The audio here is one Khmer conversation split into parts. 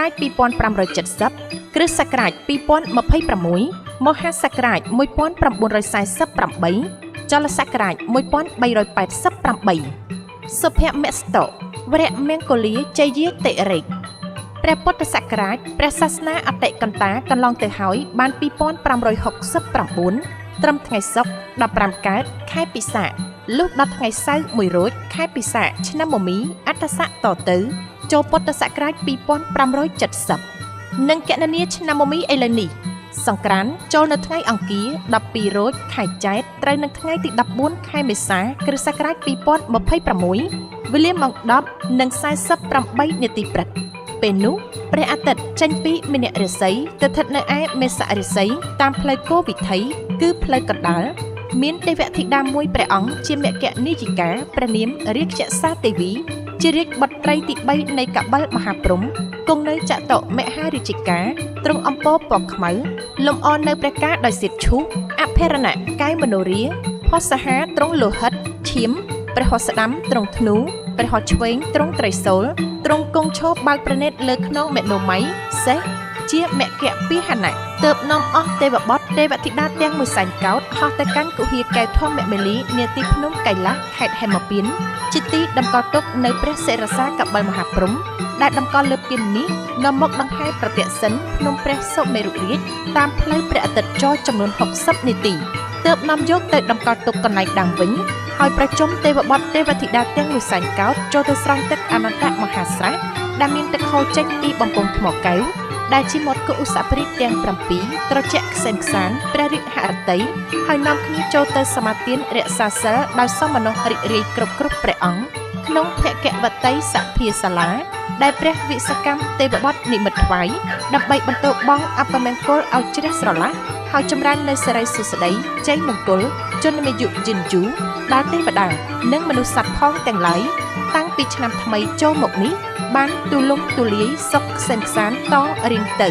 ច2570គ្រិស្តសករាជ2026មហាសករាជ1948ចលសករាជ1388សុភមស្តវរៈមង្គលាជយាតិរិកព្រះពុទ្ធសករាជព្រះសាសនាអតិកន្តាកន្លងទៅហើយបាន2569ត្រឹមថ្ងៃសុក្រ15កើតខែពិសាខលុះដល់ថ្ងៃសៅរ៍1រោចខែពិសាខឆ្នាំមមីអត្តស័កតទៅចូលពុទ្ធសករាជ2570និងកណនីឆ្នាំមមីឥឡូវនេះសង្ក្រាន្តចូលនៅថ្ងៃអង្គារ12រោចខែចែកត្រូវនៅថ្ងៃទី14ខែមេសាគ្រិស្តសករាជ2026វេលាម៉ោង10:48នាទីព្រឹកពេលនោះព្រះអាទិត្យចេញពីមីនរាសីទៅស្ថិតនៅឯមេសរាសីតាមផ្លូវគោវិថីគឺផ្លូវកណ្ដាលមានទេវធីតាមួយព្រះអង្គជាមគ្គនាយិកាព្រះនាមរាជសាទេវីជារាជបុត្រីទី3នៃកបិលមហាព្រហ្មគង់នៅចតុមហារាជិកាទ្រង់អំពរពណ៌ខ្មៅលំអរនៅព្រះការដោយសិទ្ធឈូកអភិរណកាយមនោរាហស្សហាទ្រង់លោហិតឈាមព្រះហស្សស្ដាំទ្រង់ធ្នូព្រះហស្សឆ្វេងទ្រង់ត្រីសូលទ្រង់គង់ឈរបើកប្រណិតលើខ្នងមេណូមៃសេះជាមគ្គពីហណៈទើបនាំអស់ទេវបុត្រទេវធីតាទាំងមួយសែនកោដ្ឋហោះទៅកាន់គុហាកែវធម្មមេលីនាទីភ្នំកៃឡាសខេត្តហេមពាន្តជាទីតម្កល់ទុកនៅព្រះសិរសាកបិលមហាព្រហ្មដែលតម្កល់លើពាននេះនាំមកដង្ហែប្រតិសិនភ្នំព្រះសុមេរុរាជតាមផ្លូវព្រះអាទិត្យចរចំនួន60នាទីទើបនាំយកទៅតម្កល់ទុកកន្លែងដើមវិញហើយប្រជុំទេវបុត្រទេវធីតាទាំងមួយសែនកោដ្ឋចូលទៅស្រង់ទឹកអនន្តមហាស្រះដែលមានទឹកហូរចេញពីបំពង់ថ្មកែវដែលជាមាត់គោឧសភរាជទាំង7ត្រជាក់ខ្សែនខ្សានព្រះរាជហឫទ័យហើយនាំគ្នាចូលទៅសមាទានរក្សាសិលដោយសមមនុស្សរីករាយគ្រប់ព្រះអង្គក្នុងភគវតីសភាសាលាដែលព្រះវិសកម្មទេវបុត្រនិមិត្តថ្វាយដើម្បីបន្ទោបង់អពមង្គលឲ្យជ្រះស្រឡះហើយចម្រើននៅសិរីសុស្ដីជ័យមង្គលជន្មាយុយឺនយូរដល់ទេវតានិងមនុស្សសត្វផងទាំងឡាយតាំងពីឆ្នាំថ្មីចូលមកនេះបានទូលំទូលាយសុខខ្សែនខ្សានតរៀងទៅ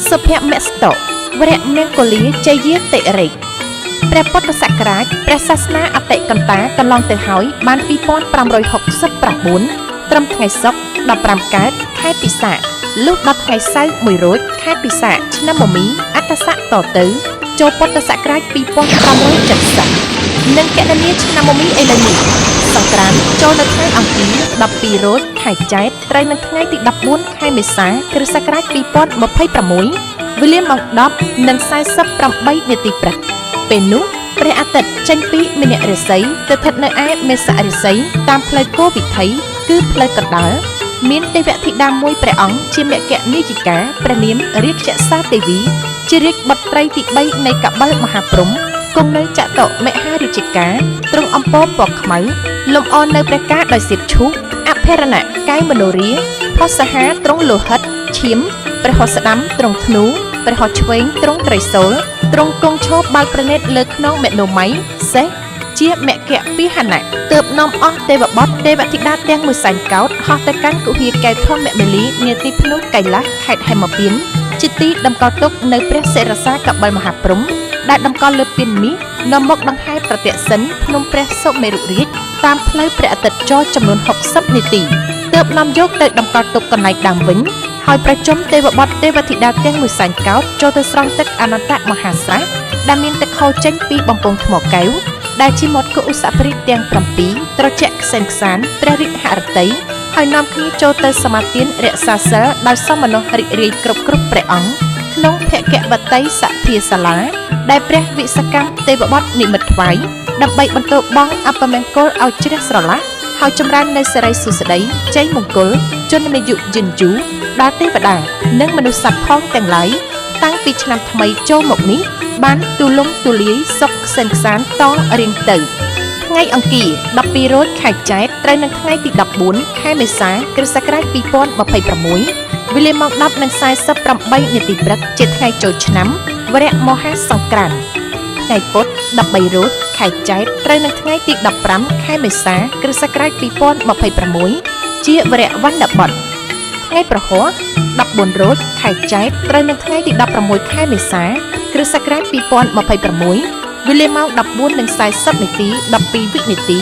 សុភមស្តកវរៈមង្គលាជយាតិរិកព្រះពុទ្ធសករាជព្រះសាសនាអតិកន្តាកន្លងទៅហើយបាន 2569 ត្រឹមថ្ងៃសុក្រ15កើតខែពិសាខលុះដល់ថ្ងៃសៅរ៍1រោចខែពិសាខឆ្នាំមមីអត្តស័កតទៅចូលពុទ្ធសករាជ2570និងកណនីឆ្នាំមមីឥឡូវនេះសង្ក្រាន្តចូលនៅថ្ងៃអង្គារ12រោចខែចែកត្រូវនៅថ្ងៃទី14ខែមេសាគ្រិស្តសករាជ2026វេលាម៉ោង 10:48 នាទីព្រឹកពេលនោះព្រះអាទិត្យចេញពីមនៈរាសីទៅស្ថិតនៅឯមេសរាសីតាមផ្លូវគោវិថីគឺផ្លូវកណ្ដាលមានទេវធីតាមួយព្រះអង្គជាមគ្គនាយិកាព្រះនាមរាជសាទេវីជារាជបុត្រីទី3នៃកបិលមហាព្រហ្មគង់នៅចតុមហារាជការទ្រង់អំពរពណ៌ខ្មៅលំអរនៅព្រះការដោយសៀបឈូកអភរណៈកាយមនោរាផសហាទ្រង់លោហិតឈាមព្រះហស្តស្ដាំទ្រង់ធ្នូព្រះហស្តឆ្វេងទ្រង់ត្រីសូលទ្រង់គង់ឈរបាល់ប្រណិតលើខ្នងមេណូមៃសេះជាមគ្គពីហណៈទើបនាំអស់ទេវបុត្រទេវធីតាទាំងមួយសែនកោដហោះទៅកាន់គុហាកែវធម្មមេលីនាទីភ្នំកៃឡាសខេត្តហេមពាន្តជាទីតម្កល់ទុកនៅព្រះសិរសាកបិលមហាព្រហ្មដែលតម្កល់លើពីនមាសនាំមកដង្ហែប្រតិសិនភ្នំព្រះសុមេរុរាជតាមផ្លូវព្រះអាទិត្យចរចំនួន60នាទីទើបនាំយកទៅតម្កល់ទុកកន្លែងដើមវិញហើយប្រជុំទេវបុត្រទេវធីតាទាំងមួយសែនកោដចូលទៅស្រង់ទឹកអនន្តមហាស្រះដែលមានទឹកហូរចេញពីបំពង់ថ្មកែវដែលជាមាត់គោឧសភរិទ្ធទាំង7ត្រជាក់ខ្សែនខ្សានព្រះរាជហឫទ័យហើយនាំគ្នាចូលទៅសមាទានរក្សាសិលដោយសមនស្សរីករាយគ្រប់ព្រះអង្គក្នុងភគវតីសភាសាលាដែលព្រះវិសកម្មទេវបុត្រនិមិត្តថ្វាយដើម្បីបន្តបងអពមង្គលឲ្យជ្រះស្រឡះហើយចម្រើននៅសិរីសុស្ដីជ័យមង្គលជនមាយុយិនយូដល់ទេវតានិងមនុស្សសត្វផងទាំងឡាយតាំងពីឆ្នាំថ្មីចូលមកនេះបានទូលំទូលាយសុខខ្សែនខ្សានតរៀងទៅថ្ងៃអង្គារ12រោចខែចែកត្រូវនៅថ្ងៃទី14ខែមេសាគ្រិស្តសករាជ2026វេលាម៉ោង 10:48 នាទីព្រឹកជាថ្ងៃចូលឆ្នាំវរៈមហាសង្ក្រាន្តថ្ងៃពុធ13រោចខែចែកត្រូវនៅថ្ងៃទី15ខែមេសាគ្រិស្តសករាជ2026ជាវរៈវណ្ណបតថ្ងៃប្រហោះ14រោចខែចែកត្រូវនៅថ្ងៃទី16ខែមេសាគ្រិស្តសករាជ2026វេលាម៉ោង 14:40 នាទី12 វិនាទី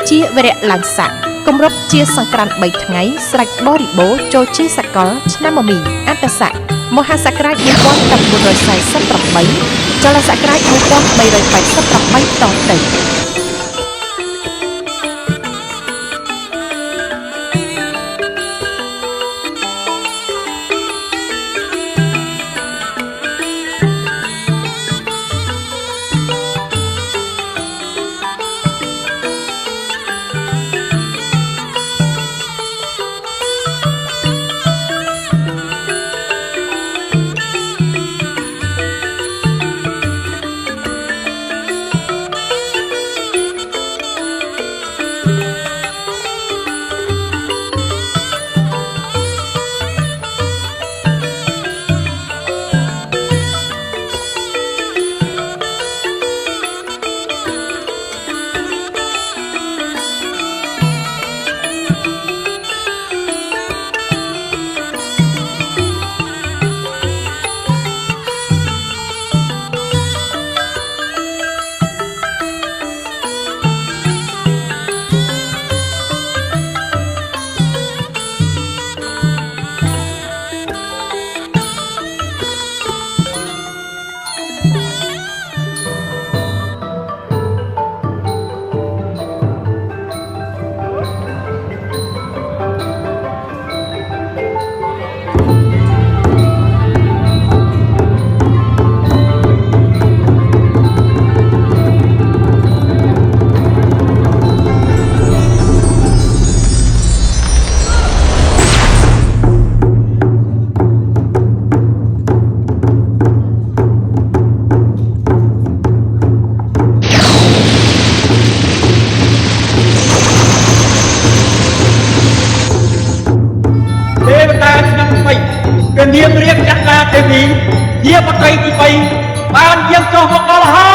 ជាវរៈឡើងស័កគម្រប់ជាសង្ក្រាន្ត3ថ្ងៃស្រេចបរិបូរណ៍ចូលជាសកលឆ្នាំមមីអត្តស័កមហាសករាជ1948ចលសករាជ1388តទៅនាមរាជចក្រាទេវីជាបតីទី3បានយាងចុះមកដល់ហើយ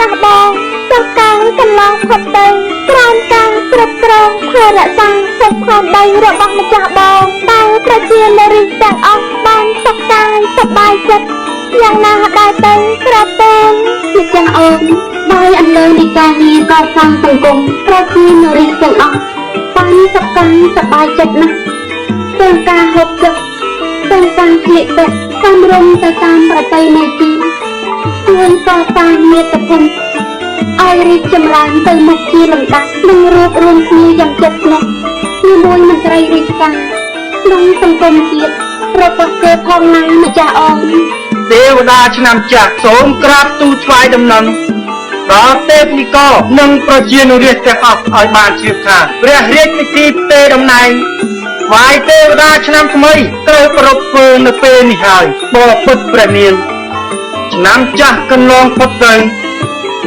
ះបងចង្កាយកន្លងផុតទៅក្រោមការគ្រប់គ្រងថែរក្សាសុខផែនដីរបស់ម្ចាស់បងតែប្រជានារីទាំងអស់បានសុខកាយសប្បាយចិត្តយ៉ាងណាដែរទៅក្រាបទូលជាចាស់អូនដោយអន្លើនៃការងារកសាងសង្គមប្រជានារីទាំងអស់បានសុខកាយសប្បាយចិត្តណាស់ទាំងការហូបចុកទាំងការស្លៀកពាក់តាមរំទៅតាមប្រពៃណីជាតិជួយកសាងមាតុភូមិឲ្យរីកចម្រើនទៅមុខជាលំដាប់និងរួបរวมគ្នាយ៉ាងជិតស្និទ្ធជាមួយមន្ត្រីរាជការក្នុងសង្គមជាតិរបស់គេផងណាម្ចាស់អូនទេវតាឆ្នាំចាស់សូមក្រាបទូលថ្វាយដំណឹងដល់ទេពនិករនិងប្រជានុរាស្ត្រទាំងអស់ឲ្យបានជឿថាព្រះរាជពិធីផ្ទេរតំណែងថ្វាយទេវតាឆ្នាំថ្មីត្រូវប្រពធ្វើនៅពេលនេះហើយបបិទ្ធព្រះនាងឆ្នាំចាស់កន្លងផុតទៅ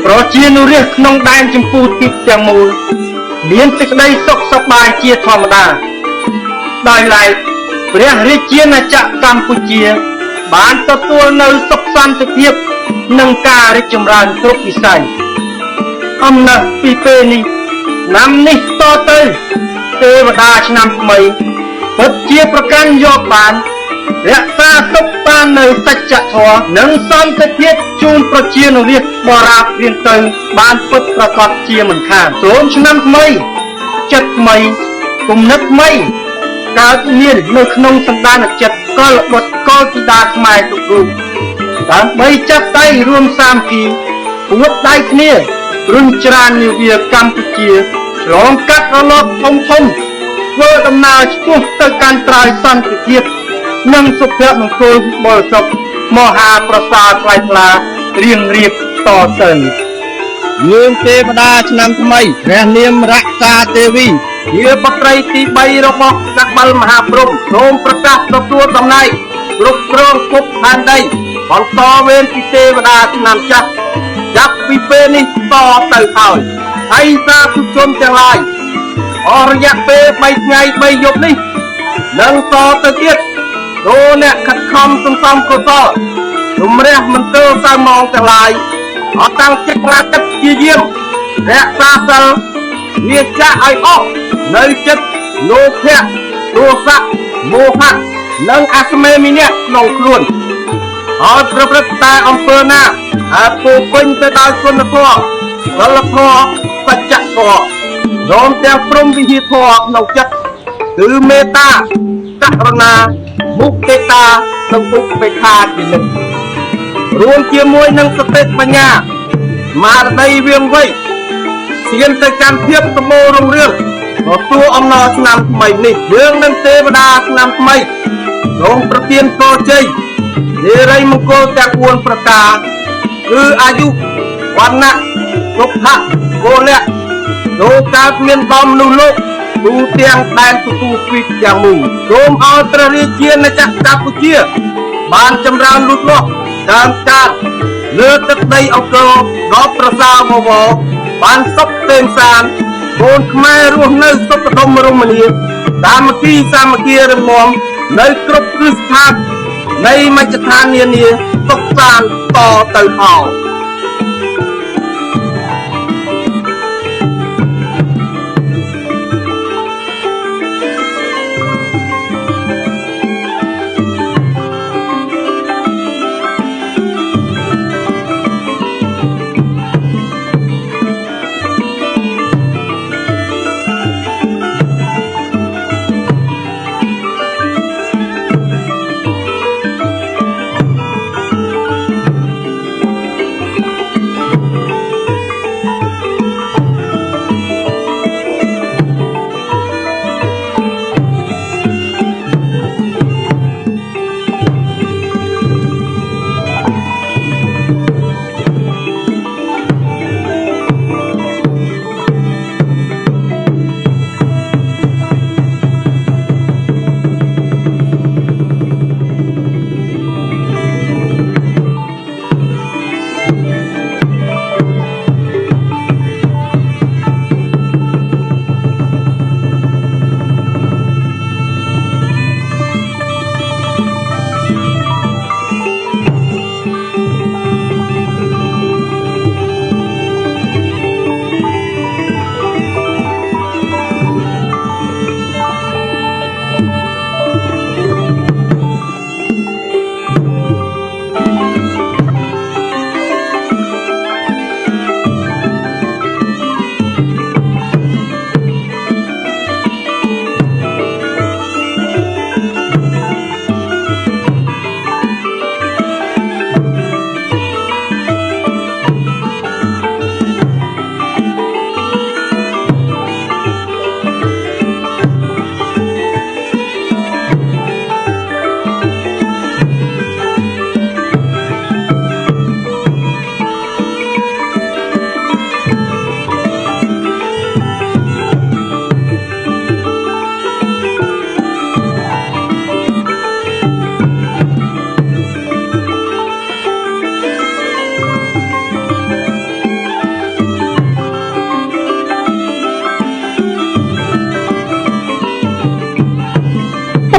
ប្រជានុរាស្ត្រក្នុងដែនចម្ពោះទីទាំងមូលមានសេចក្តីសុខសប្បាយជាធម្មតាដោយឡែកព្រះរាជាណាចក្រកម្ពុជាបានទទួលនៅសុខសន្តិភាពនិងការរីកចម្រើនគ្រប់វិស័យអំណះពីពេលនេះឆ្នាំនេះតទៅទេវតាឆ្នាំថ្មីពិតជាប្រកាន់យកបានរក្សាទុកបាននៅសច្ចធម៌និងសន្តិភាពជូនប្រជានុរាស្ត្របរាព្រានទៅបានពិតប្រាកដជាមិនខានសូមឆ្នាំថ្មីចិត្តថ្មីគំនិតថ្មីកើតមាននៅក្នុងសន្តានចិត្តកលបុត្រកលធីតាខ្មែរគ្រប់រូបដើម្បីចាប់ដៃរួមសាមគ្គីពួតដៃគ្នារុញច្រាននាវាកម្ពុជាឆ្លងកាត់រលកធំធ្វើដំណើរឆ្ពោះទៅកាន់ត្រើយសន្តិភាពនិងសុភមង្គលបរិសុទ្ធមហាប្រសើរថ្លៃថ្លារៀងរៀបតទៅយើងទេវតាឆ្នាំថ្មីព្រះនាមរក្សាទេវីជាបុត្រីទី3របស់ចក្របាលមហាព្រហ្មសូមប្រកាសទទួលតំណែងគ្រប់គ្រងភពផែនដីបន្តវេនពីទេវតាឆ្នាំចាស់ចាប់ពីពេលនេះតទៅហើយសាធុជនទាំងឡាយអស់រយៈពេល3ថ្ងៃ3យប់នេះនឹងតទៅទៀតដូរអ្នកខិតខំសន្សំកុសលជំរះមន្ទិលសៅម៉ងទាំងឡាយអត់តាំងចិត្តប្រាទឹកជាយាមរក្សាសិលវាចាក់ឲ្យអស់នៅចិត្តលោភៈទោសៈមោហៈនិងអស្មេមិនៈក្នុងខ្លួនហើយប្រព្រឹត្តតែអំពើណាហើយពោពេញទៅដោយគុណធម៌សិលធម៌សច្ចធម៌ព្រមទាំងព្រមវិហារធម៌ក្នុងចិត្តគឺមេត្តាករុណាមុទិតានិងឧបេក្ខាជានិច្ចរួមជាមួយនឹងសតិបញ្ញាស្មារតីវាងវៃឈានទៅកាន់ភាពសម្បូររុងរឿងទទួលអំណរឆ្នាំថ្មីនេះយើងនឹងទេវតាឆ្នាំថ្មីសូមប្រទានពរជ័យសិរីមង្គលទាំង4ប្រការគឺអាយុវណ្ណៈសុខៈពលៈចូលកើតមានដំមនុស្សលោកទូទាំងដែនទទួលពីទាំងមូលសូមឲ្យព្រះរាជាណាចក្រកម្ពុជាបានចម្រើនលូតលាស់តាមការលើទឹកដីអង្គរដ៏ប្រសើរបវរបានសុខទេមសានកូនខ្មែររស់នៅសុខដុមរមនាសាមគ្គីរឹងមាំនៅគ្រប់គ្រឹះស្ថាននៃមជ្ឈដ្ឋាននានាសុខសាន្តតទៅអោ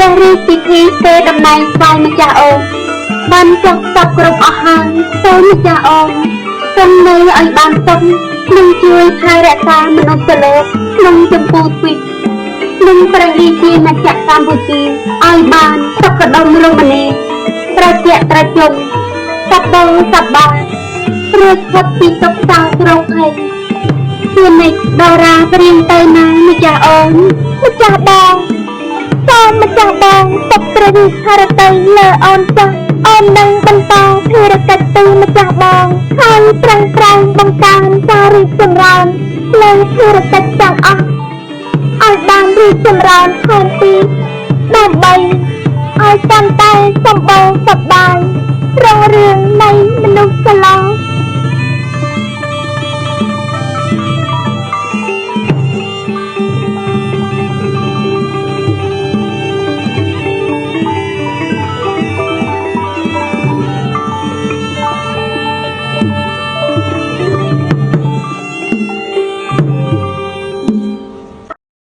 ព្រះរាជពិធីទេតំណែងថ្វាយម្ចាស់អូនបានចុះសពគ្រប់អស់ហើយសូមម្ចាស់អូនសូមនៅឲ្យបានសុខនិងជួយថែរក្សាមនុស្សលោកក្នុងចម្ពោះទ្វីបនិងព្រះរាជាណាចក្រកម្ពុជាឲ្យបានសុខដុមរមនាត្រជាក់ត្រជុំសប្បាយសប្បាយរួចផុតពីទុក្ខសោករងភ័យជានិច្ចតារាព្រៀងទៅណាម្ចាស់អូនម្ចាស់បងសូមម្ចាស់បងទុកព្រះវិហារតីលើអូនចាស់អូននឹងបន្តភារកិច្ចពីម្ចាស់បងហើយប្រឹងប្រែងបង្កើនការរីកចម្រើនលើភារកិច្ចទាំងអស់ឲ្យបានរីកចម្រើនថែមពីដើម្បីឲ្យកាន់តែសម្